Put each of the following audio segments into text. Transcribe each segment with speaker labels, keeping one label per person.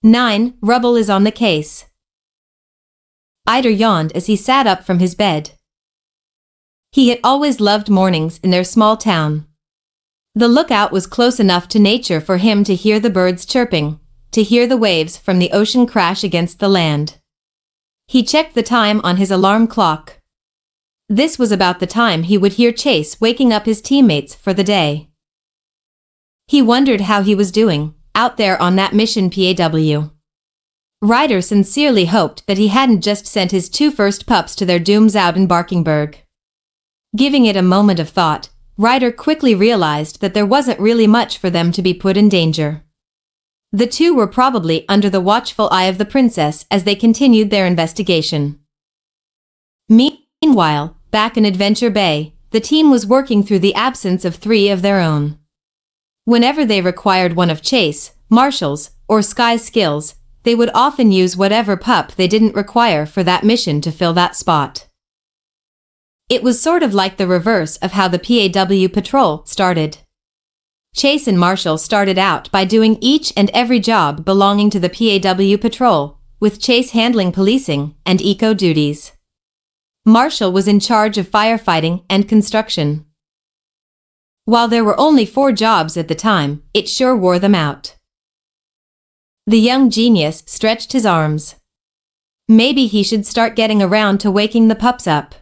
Speaker 1: 9. Rubble is on the case. Ida yawned as he sat up from his bed. He had always loved mornings in their small town. The lookout was close enough to nature for him to hear the birds chirping, to hear the waves from the ocean crash against the land. He checked the time on his alarm clock. This was about the time he would hear Chase waking up his teammates for the day. He wondered how he was doing, out there on that mission PAW. Ryder sincerely hoped that he hadn't just sent his 2 first pups to their dooms out in Barkingburg. Giving it a moment of thought, Ryder quickly realized that there wasn't really much for them to be put in danger. The 2 were probably under the watchful eye of the princess as they continued their investigation. Meanwhile, back in Adventure Bay, the team was working through the absence of 3 of their own. Whenever they required one of Chase, Marshall's, or Sky's skills, they would often use whatever pup they didn't require for that mission to fill that spot. It was sort of like the reverse of how the PAW patrol started. Chase and Marshall started out by doing each and every job belonging to the PAW patrol, with Chase handling policing and eco duties. Marshall was in charge of firefighting and construction. While there were only 4 jobs at the time, it sure wore them out. The young genius stretched his arms. Maybe he should start getting around to waking the pups up.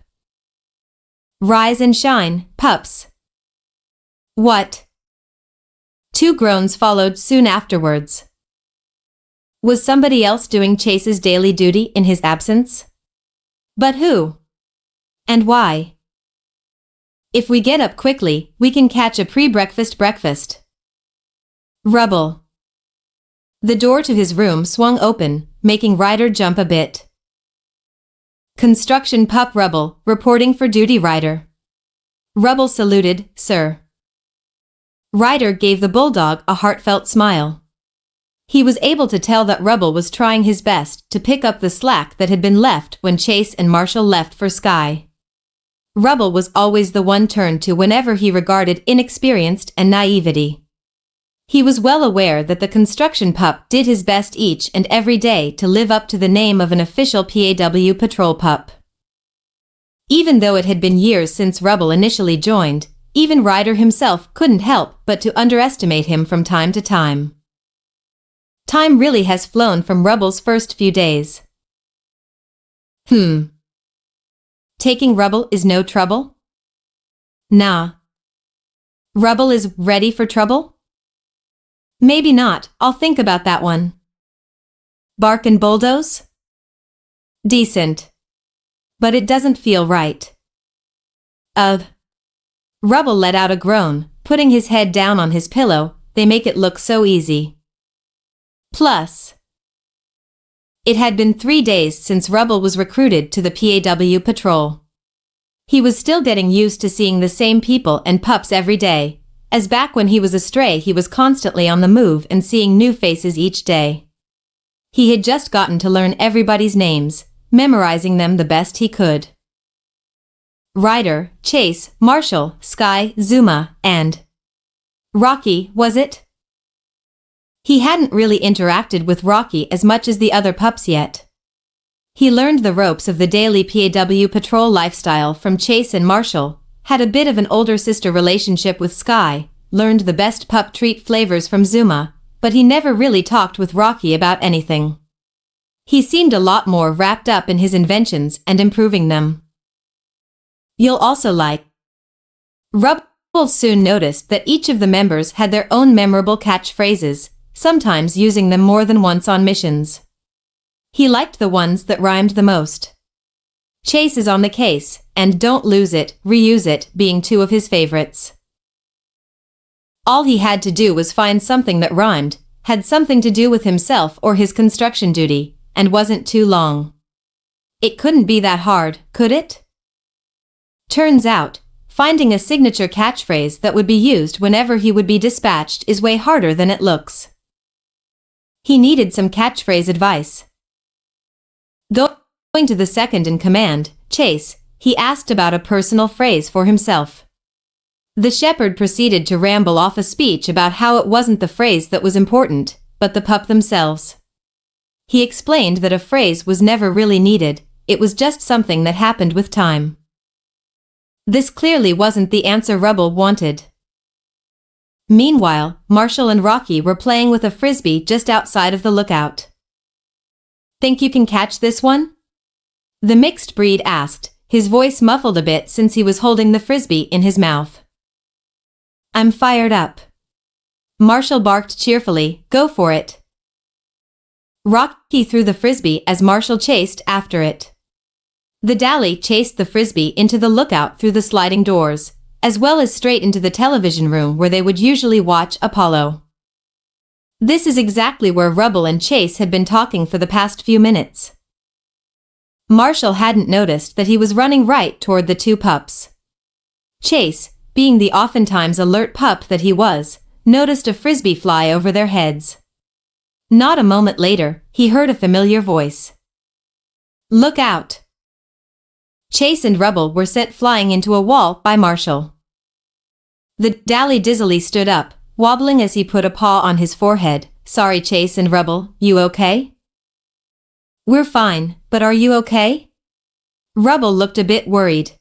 Speaker 1: Rise and shine, pups. What? 2 groans followed soon afterwards. Was somebody else doing Chase's daily duty in his absence? But who? And why? If we get up quickly, we can catch a pre-breakfast breakfast. Rubble. The door to his room swung open, making Ryder jump a bit. Construction pup Rubble, reporting for duty. Ryder. Rubble saluted, sir. Ryder gave the bulldog a heartfelt smile. He was able to tell that Rubble was trying his best to pick up the slack that had been left when Chase and Marshall left for Sky. Rubble was always the one turned to whenever he regarded inexperience and naivety. He was well aware that the construction pup did his best each and every day to live up to the name of an official PAW patrol pup. Even though it had been years since Rubble initially joined, even Ryder himself couldn't help but to underestimate him from time to time. Time really has flown from Rubble's first few days. Taking Rubble is no trouble? Nah. Rubble is ready for trouble? Maybe not, I'll think about that one. Bark and bulldoze? Decent. But it doesn't feel right. Rubble let out a groan, putting his head down on his pillow. They make it look so easy. Plus, it had been 3 days since Rubble was recruited to the PAW patrol. He was still getting used to seeing the same people and pups every day, as back when he was a stray he was constantly on the move and seeing new faces each day. He had just gotten to learn everybody's names, memorizing them the best he could. Ryder, Chase, Marshall, Sky, Zuma, and Rocky, was it? He hadn't really interacted with Rocky as much as the other pups yet. He learned the ropes of the daily PAW patrol lifestyle from Chase and Marshall, had a bit of an older sister relationship with Sky, learned the best pup treat flavors from Zuma, but he never really talked with Rocky about anything. He seemed a lot more wrapped up in his inventions and improving them. You'll also like. Rubble soon noticed that each of the members had their own memorable catchphrases, sometimes using them more than once on missions. He liked the ones that rhymed the most. Chase is on the case, and don't lose it, reuse it, being 2 of his favorites. All he had to do was find something that rhymed, had something to do with himself or his construction duty, and wasn't too long. It couldn't be that hard, could it? Turns out, finding a signature catchphrase that would be used whenever he would be dispatched is way harder than it looks. He needed some catchphrase advice. Going to the second in command, Chase, he asked about a personal phrase for himself. The shepherd proceeded to ramble off a speech about how it wasn't the phrase that was important, but the pup themselves. He explained that a phrase was never really needed, it was just something that happened with time. This clearly wasn't the answer Rubble wanted. Meanwhile, Marshall and Rocky were playing with a frisbee just outside of the lookout. "Think you can catch this one?" the mixed breed asked, his voice muffled a bit since he was holding the frisbee in his mouth. "I'm fired up." Marshall barked cheerfully, "Go for it." Rocky threw the frisbee as Marshall chased after it. The Dally chased the frisbee into the lookout through the sliding doors, as well as straight into the television room where they would usually watch Apollo. This is exactly where Rubble and Chase had been talking for the past few minutes. Marshall hadn't noticed that he was running right toward the two pups. Chase, being the oftentimes alert pup that he was, noticed a frisbee fly over their heads. Not a moment later, he heard a familiar voice. "Look out!" Chase and Rubble were sent flying into a wall by Marshall. The Dally dizzily stood up, wobbling as he put a paw on his forehead. "Sorry, Chase and Rubble, you okay?" "We're fine, but are you okay?" Rubble looked a bit worried.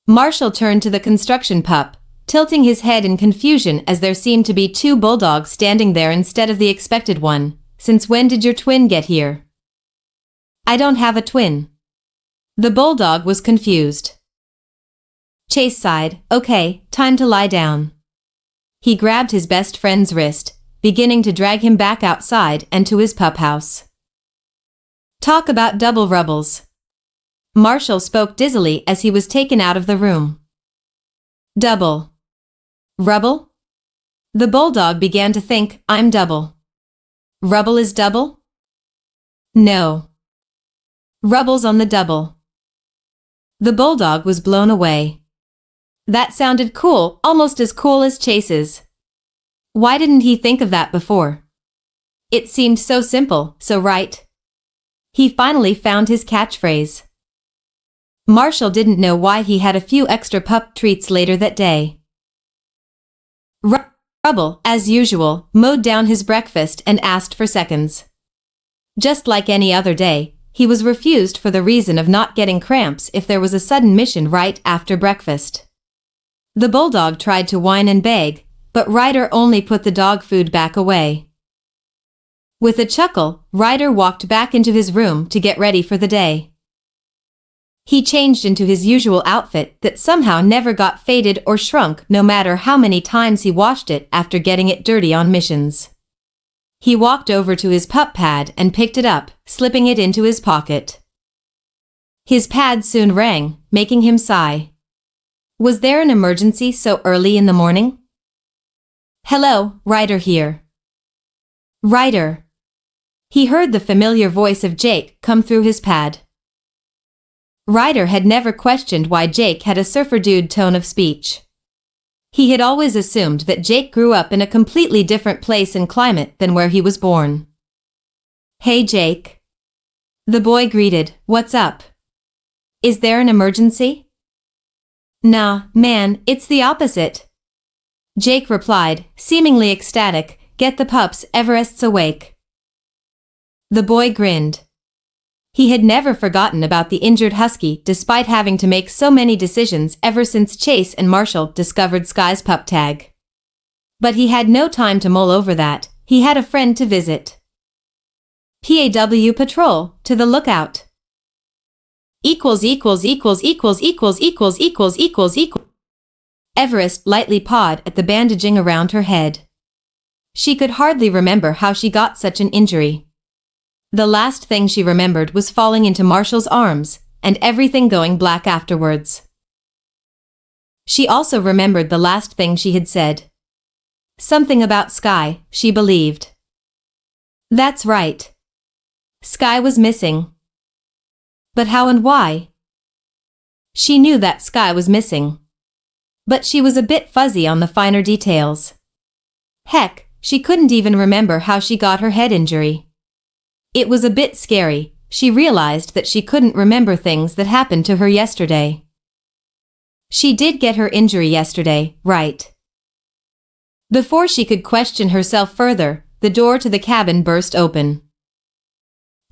Speaker 1: Marshall turned to the construction pup, tilting his head in confusion as there seemed to be two bulldogs standing there instead of the expected one. "Since when did your twin get here?" "I don't have a twin." The bulldog was confused. Chase sighed. "Okay, time to lie down." He grabbed his best friend's wrist, beginning to drag him back outside and to his pup house. "Talk about double Rubbles." Marshall spoke dizzily as he was taken out of the room. "Double Rubble?" The bulldog began to think. "I'm double. Rubble is double?" "No. Rubble's on the double." The bulldog was blown away. That sounded cool, almost as cool as Chase's. Why didn't he think of that before? It seemed so simple, so right. He finally found his catchphrase. Marshall didn't know why he had a few extra pup treats later that day. Rubble, as usual, mowed down his breakfast and asked for seconds. Just like any other day, he was refused for the reason of not getting cramps if there was a sudden mission right after breakfast. The bulldog tried to whine and beg, but Ryder only put the dog food back away. With a chuckle, Ryder walked back into his room to get ready for the day. He changed into his usual outfit that somehow never got faded or shrunk no matter how many times he washed it after getting it dirty on missions. He walked over to his pup pad and picked it up, slipping it into his pocket. His pad soon rang, making him sigh. Was there an emergency so early in the morning? "Hello, Ryder here." "Ryder." He heard the familiar voice of Jake come through his pad. Ryder had never questioned why Jake had a surfer dude tone of speech. He had always assumed that Jake grew up in a completely different place and climate than where he was born. "Hey Jake." The boy greeted. "What's up? Is there an emergency?" "Nah, man, it's the opposite." Jake replied, seemingly ecstatic. "Get the pups, Everest's awake." The boy grinned. He had never forgotten about the injured husky despite having to make so many decisions ever since Chase and Marshall discovered Skase's pup tag. But he had no time to mull over that, he had a friend to visit. "PAW Patrol, to the lookout." Everest lightly pawed at the bandaging around her head. She could hardly remember how she got such an injury. The last thing she remembered was falling into Marshall's arms, and everything going black afterwards. She also remembered the last thing she had said. Something about Skye, she believed. That's right. Skye was missing. But how and why? She knew that Skye was missing. But she was a bit fuzzy on the finer details. Heck, she couldn't even remember how she got her head injury. It was a bit scary. She realized that she couldn't remember things that happened to her yesterday. She did get her injury yesterday, right? Before she could question herself further, the door to the cabin burst open.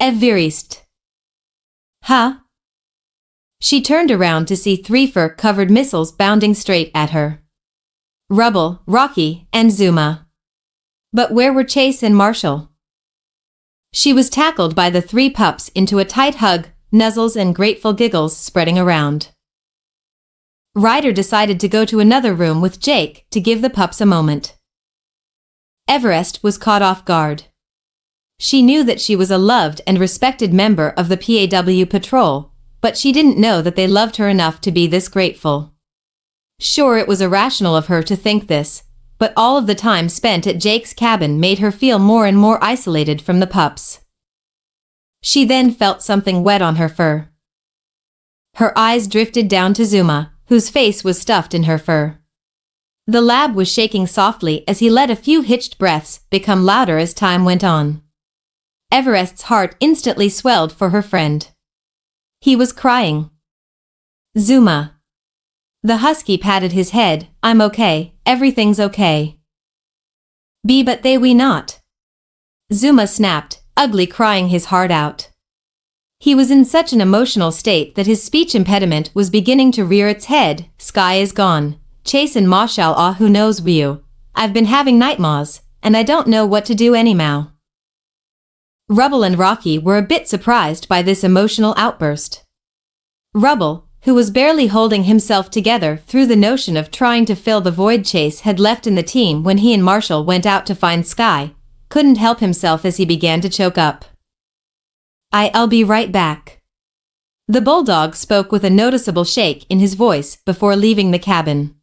Speaker 1: Everest. Huh? She turned around to see 3 fur-covered missiles bounding straight at her. Rubble, Rocky, and Zuma. But where were Chase and Marshall? She was tackled by the 3 pups into a tight hug, nuzzles and grateful giggles spreading around. Ryder decided to go to another room with Jake to give the pups a moment. Everest was caught off guard. She knew that she was a loved and respected member of the PAW patrol, but she didn't know that they loved her enough to be this grateful. Sure, it was irrational of her to think this, but all of the time spent at Jake's cabin made her feel more and more isolated from the pups. She then felt something wet on her fur. Her eyes drifted down to Zuma, whose face was stuffed in her fur. The lab was shaking softly as he let a few hitched breaths become louder as time went on. Everest's heart instantly swelled for her friend. He was crying. Zuma. The husky patted his head. I'm okay, everything's okay. But we not. Zuma snapped, ugly, crying his heart out. He was in such an emotional state that his speech impediment was beginning to rear its head. Sky is gone. Chase and Marshall, who knows you? I've been having nightmares, and I don't know what to do anyhow. Rubble and Rocky were a bit surprised by this emotional outburst. Rubble, who was barely holding himself together through the notion of trying to fill the void Chase had left in the team when he and Marshall went out to find Sky, couldn't help himself as he began to choke up. I'll be right back. The bulldog spoke with a noticeable shake in his voice before leaving the cabin.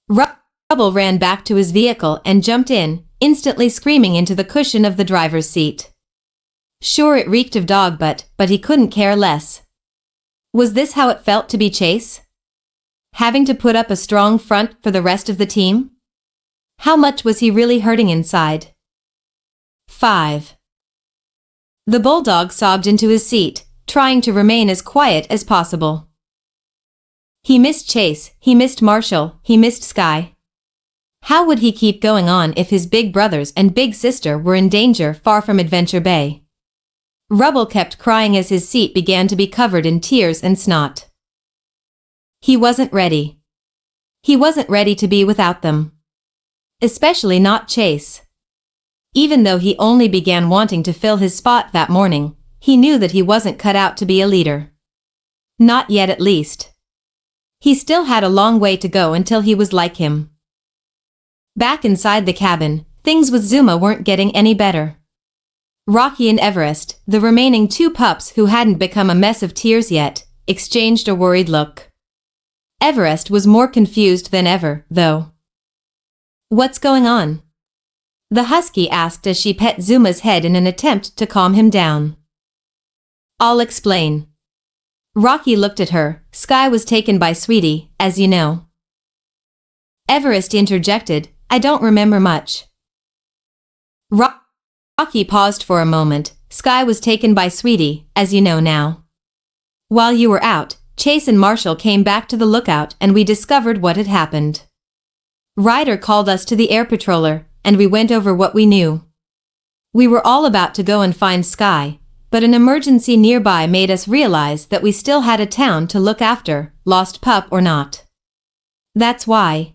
Speaker 1: Rubble ran back to his vehicle and jumped in, instantly screaming into the cushion of the driver's seat. Sure, it reeked of dog but he couldn't care less. Was this how it felt to be Chase? Having to put up a strong front for the rest of the team? How much was he really hurting inside? 5. The bulldog sobbed into his seat, trying to remain as quiet as possible. He missed Chase, he missed Marshall, he missed Sky. How would he keep going on if his big brothers and big sister were in danger far from Adventure Bay? Rubble kept crying as his seat began to be covered in tears and snot. He wasn't ready. He wasn't ready to be without them. Especially not Chase. Even though he only began wanting to fill his spot that morning, he knew that he wasn't cut out to be a leader. Not yet, at least. He still had a long way to go until he was like him. Back inside the cabin, things with Zuma weren't getting any better. Rocky and Everest, the remaining 2 pups who hadn't become a mess of tears yet, exchanged a worried look. Everest was more confused than ever, though. What's going on? The husky asked as she pet Zuma's head in an attempt to calm him down. I'll explain. Rocky looked at her. Sky was taken by Sweetie, as you know. Everest interjected, I don't remember much. Rocky paused for a moment. Sky was taken by Sweetie, as you know now. While you were out, Chase and Marshall came back to the lookout and we discovered what had happened. Ryder called us to the air patroller, and we went over what we knew. We were all about to go and find Sky, but an emergency nearby made us realize that we still had a town to look after, lost pup or not. That's why.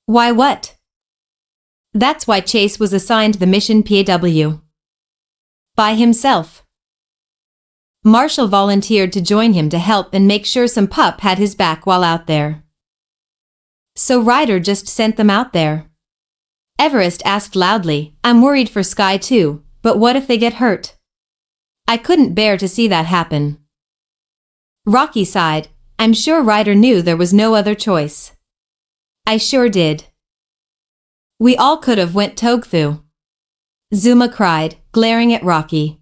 Speaker 1: Why what? That's why Chase was assigned the mission PAW. By himself. Marshall volunteered to join him to help and make sure some pup had his back while out there. So Ryder just sent them out there. Everest asked loudly, I'm worried for Sky too, but what if they get hurt? I couldn't bear to see that happen. Rocky sighed, I'm sure Ryder knew there was no other choice. I sure did. We all could have went Togthu. Zuma cried, glaring at Rocky.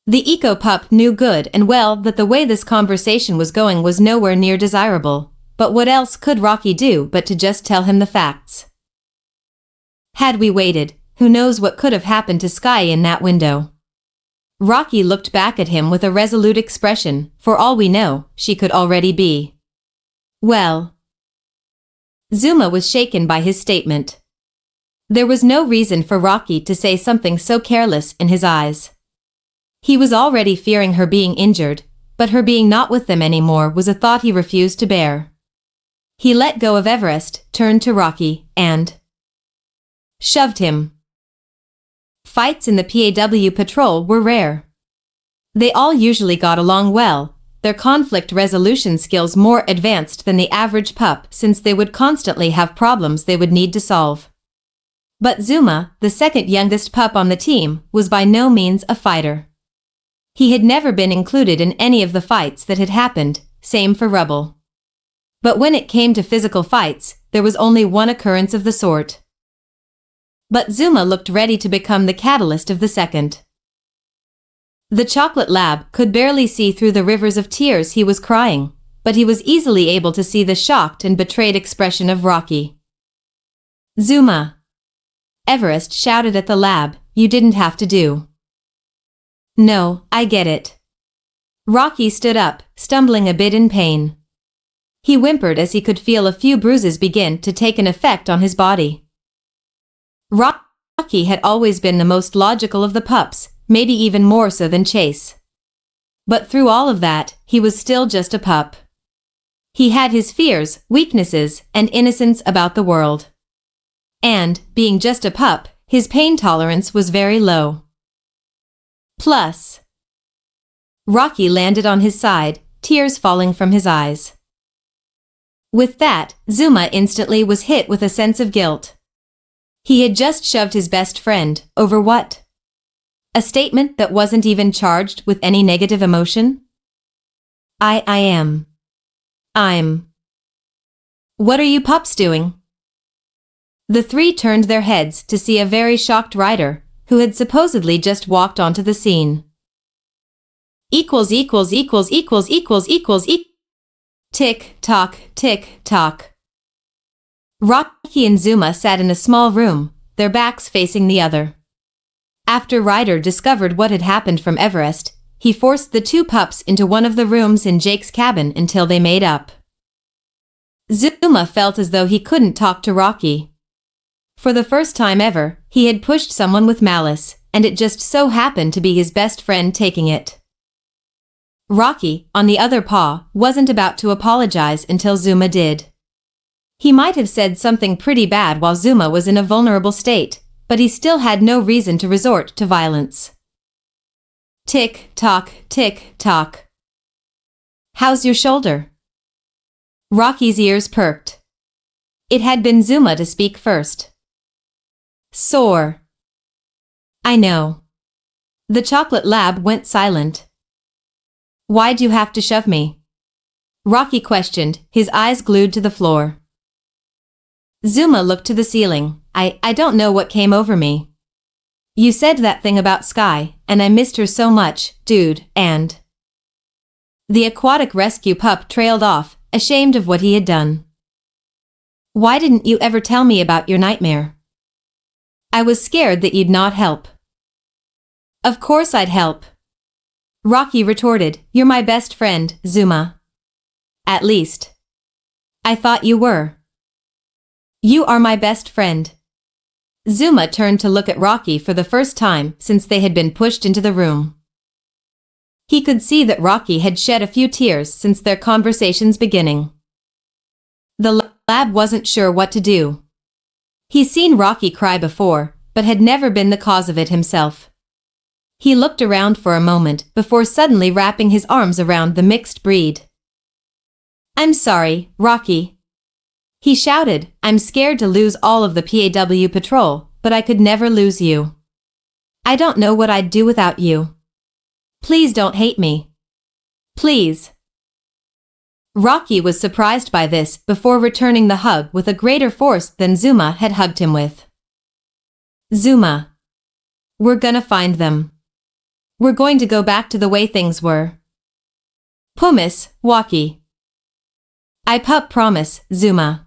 Speaker 1: The eco-pup knew good and well that the way this conversation was going was nowhere near desirable, but what else could Rocky do but to just tell him the facts? Had we waited, who knows what could have happened to Sky in that window? Rocky looked back at him with a resolute expression. For all we know, she could already be. Well. Zuma was shaken by his statement. There was no reason for Rocky to say something so careless in his eyes. He was already fearing her being injured, but her being not with them anymore was a thought he refused to bear. He let go of Everest, turned to Rocky, and shoved him. Fights in the PAW patrol were rare. They all usually got along well, their conflict resolution skills more advanced than the average pup since they would constantly have problems they would need to solve. But Zuma, the second youngest pup on the team, was by no means a fighter. He had never been included in any of the fights that had happened, same for Rubble. But when it came to physical fights, there was only one occurrence of the sort. But Zuma looked ready to become the catalyst of the second. The chocolate lab could barely see through the rivers of tears he was crying, but he was easily able to see the shocked and betrayed expression of Rocky. Zuma! Everest shouted at the lab, you didn't have to do. No, I get it. Rocky stood up, stumbling a bit in pain. He whimpered as he could feel a few bruises begin to take an effect on his body. Rocky had always been the most logical of the pups, maybe even more so than Chase. But through all of that, he was still just a pup. He had his fears, weaknesses, and innocence about the world. And, being just a pup, his pain tolerance was very low. Plus, Rocky landed on his side, tears falling from his eyes. With that, Zuma instantly was hit with a sense of guilt. He had just shoved his best friend, over what? A statement that wasn't even charged with any negative emotion? I'm. What are you pups doing? The three turned their heads to see a very shocked rider, who had supposedly just walked onto the scene. Tick tock, tick tock. Rocky and Zuma sat in a small room, their backs facing the other. After Ryder discovered what had happened from Everest, he forced the two pups into one of the rooms in Jake's cabin until they made up. Zuma felt as though he couldn't talk to Rocky. For the first time ever, he had pushed someone with malice, and it just so happened to be his best friend taking it. Rocky, on the other paw, wasn't about to apologize until Zuma did. He might have said something pretty bad while Zuma was in a vulnerable state, but he still had no reason to resort to violence. Tick tock, tick tock. How's your shoulder? Rocky's ears perked. It had been Zuma to speak first. Sore. I know. The chocolate lab went silent. Why'd you have to shove me? Rocky questioned, his eyes glued to the floor. Zuma looked to the ceiling. I don't know what came over me. You said that thing about Sky, and I missed her so much, dude, and... The aquatic rescue pup trailed off, ashamed of what he had done. Why didn't you ever tell me about your nightmare? I was scared that you'd not help. Of course I'd help. Rocky retorted, you're my best friend, Zuma. At least. I thought you were. You are my best friend. Zuma turned to look at Rocky for the first time since they had been pushed into the room. He could see that Rocky had shed a few tears since their conversation's beginning. The lab wasn't sure what to do. He'd seen Rocky cry before, but had never been the cause of it himself. He looked around for a moment before suddenly wrapping his arms around the mixed breed. I'm sorry, Rocky. He shouted, I'm scared to lose all of the PAW patrol, but I could never lose you. I don't know what I'd do without you. Please don't hate me. Please. Rocky was surprised by this before returning the hug with a greater force than Zuma had hugged him with. Zuma. We're gonna find them. We're going to go back to the way things were. Pumice, Waki. I pup promise, Zuma.